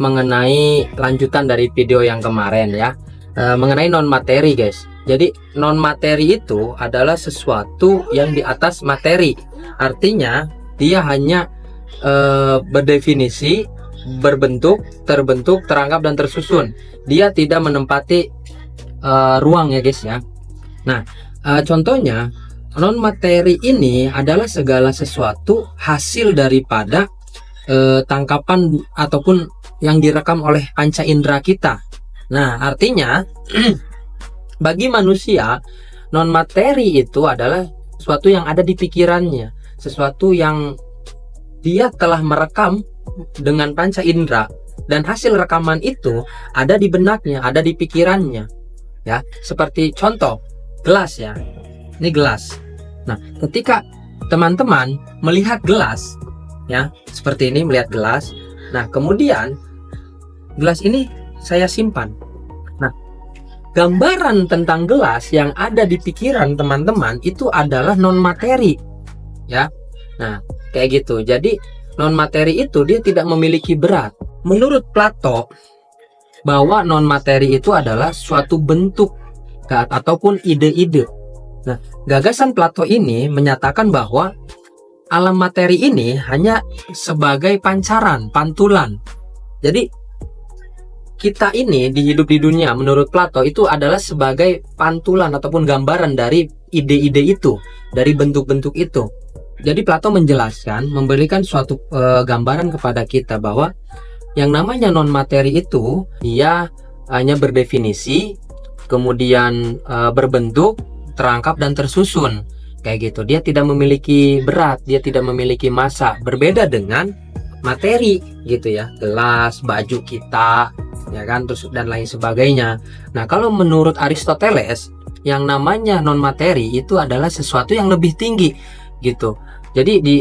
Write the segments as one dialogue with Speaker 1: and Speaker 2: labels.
Speaker 1: mengenai lanjutan dari video yang kemarin ya, mengenai non materi guys. Jadi non materi itu adalah sesuatu yang di atas materi, artinya dia hanya berdefinisi, berbentuk, terbentuk, terangkap dan tersusun. Dia tidak menempati ruang ya guys ya. Nah, contohnya non materi ini adalah segala sesuatu hasil daripada tangkapan ataupun yang direkam oleh panca indera kita. Nah, artinya bagi manusia non materi itu adalah sesuatu yang ada di pikirannya, sesuatu yang dia telah merekam dengan panca indera, dan hasil rekaman itu ada di benaknya, ada di pikirannya. Ya, seperti contoh gelas ya. Ini gelas. Nah, ketika teman-teman melihat gelas ya, seperti ini, melihat gelas. Nah, kemudian gelas ini saya simpan. Nah, gambaran tentang gelas yang ada di pikiran teman-teman itu adalah non materi ya. Nah, kayak gitu. Jadi non materi itu dia tidak memiliki berat. Menurut Plato, bahwa non materi itu adalah suatu bentuk ataupun ide-ide. Nah, gagasan Plato ini menyatakan bahwa alam materi ini hanya sebagai pancaran, pantulan. Jadi kita ini hidup di dunia menurut Plato itu adalah sebagai pantulan ataupun gambaran dari ide-ide itu, dari bentuk-bentuk itu. Jadi Plato menjelaskan, memberikan suatu gambaran kepada kita bahwa yang namanya non materi itu dia hanya berdefinisi, kemudian berbentuk, terangkap dan tersusun. Kayak gitu. Dia tidak memiliki berat, dia tidak memiliki massa. Berbeda dengan materi gitu ya. Gelas, baju kita, ya kan, terus dan lain sebagainya. Nah, kalau menurut Aristoteles, yang namanya non materi itu adalah sesuatu yang lebih tinggi gitu. Jadi di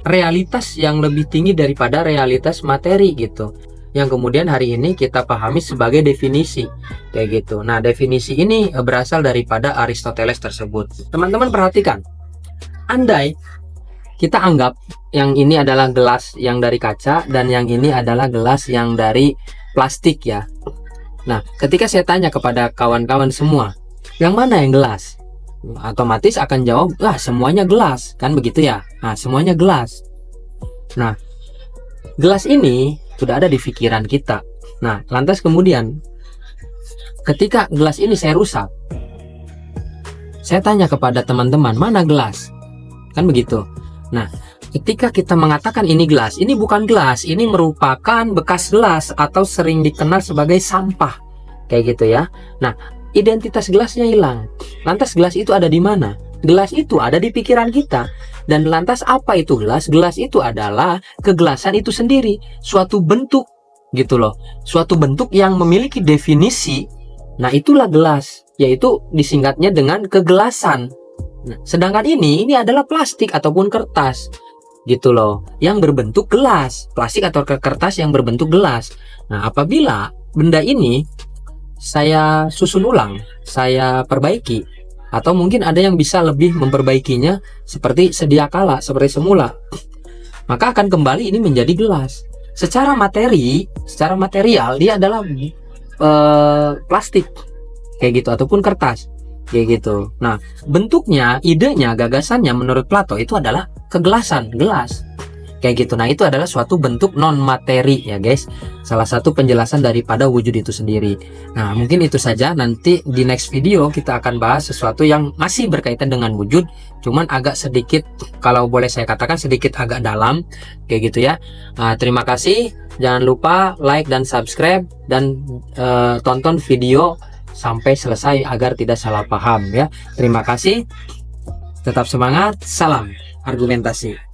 Speaker 1: realitas yang lebih tinggi daripada realitas materi gitu, yang kemudian hari ini kita pahami sebagai definisi kayak gitu. Nah, definisi ini berasal daripada Aristoteles tersebut. Teman-teman perhatikan, andai kita anggap yang ini adalah gelas yang dari kaca dan yang ini adalah gelas yang dari plastik ya. Nah, ketika saya tanya kepada kawan-kawan semua, yang mana yang gelas? Otomatis akan jawab, lah semuanya gelas, kan begitu ya. Nah, semuanya gelas. Nah, gelas ini sudah ada di pikiran kita. Nah, lantas kemudian ketika gelas ini saya rusak, saya tanya kepada teman-teman, mana gelas? Kan begitu. Nah, ketika kita mengatakan ini gelas, ini bukan gelas, ini merupakan bekas gelas atau sering dikenal sebagai sampah. Kayak gitu ya. Nah, identitas gelasnya hilang. Lantas gelas itu ada di mana? Gelas itu ada di pikiran kita. Dan lantas apa itu gelas? Gelas itu adalah kegelasan itu sendiri, suatu bentuk gitu loh. Suatu bentuk yang memiliki definisi. Nah, itulah gelas, yaitu disingkatnya dengan kegelasan. Nah, sedangkan ini adalah plastik ataupun kertas gitu loh, yang berbentuk gelas. Plastik atau kertas yang berbentuk gelas. Nah, apabila benda ini saya susun ulang, saya perbaiki, atau mungkin ada yang bisa lebih memperbaikinya seperti sedia kala, seperti semula, maka akan kembali ini menjadi gelas. Secara materi, secara material dia adalah plastik kayak gitu ataupun kertas kayak gitu. Nah, bentuknya, idenya, gagasannya menurut Plato itu adalah kegelasan, gelas kayak gitu. Nah, itu adalah suatu bentuk non materi ya guys. Salah satu penjelasan daripada wujud itu sendiri. Nah, mungkin itu saja. Nanti di next video kita akan bahas sesuatu yang masih berkaitan dengan wujud, cuman agak sedikit, kalau boleh saya katakan sedikit agak dalam kayak gitu ya. Nah, terima kasih. Jangan lupa like dan subscribe, dan tonton video sampai selesai agar tidak salah paham ya. Terima kasih. Tetap semangat. Salam argumentasi.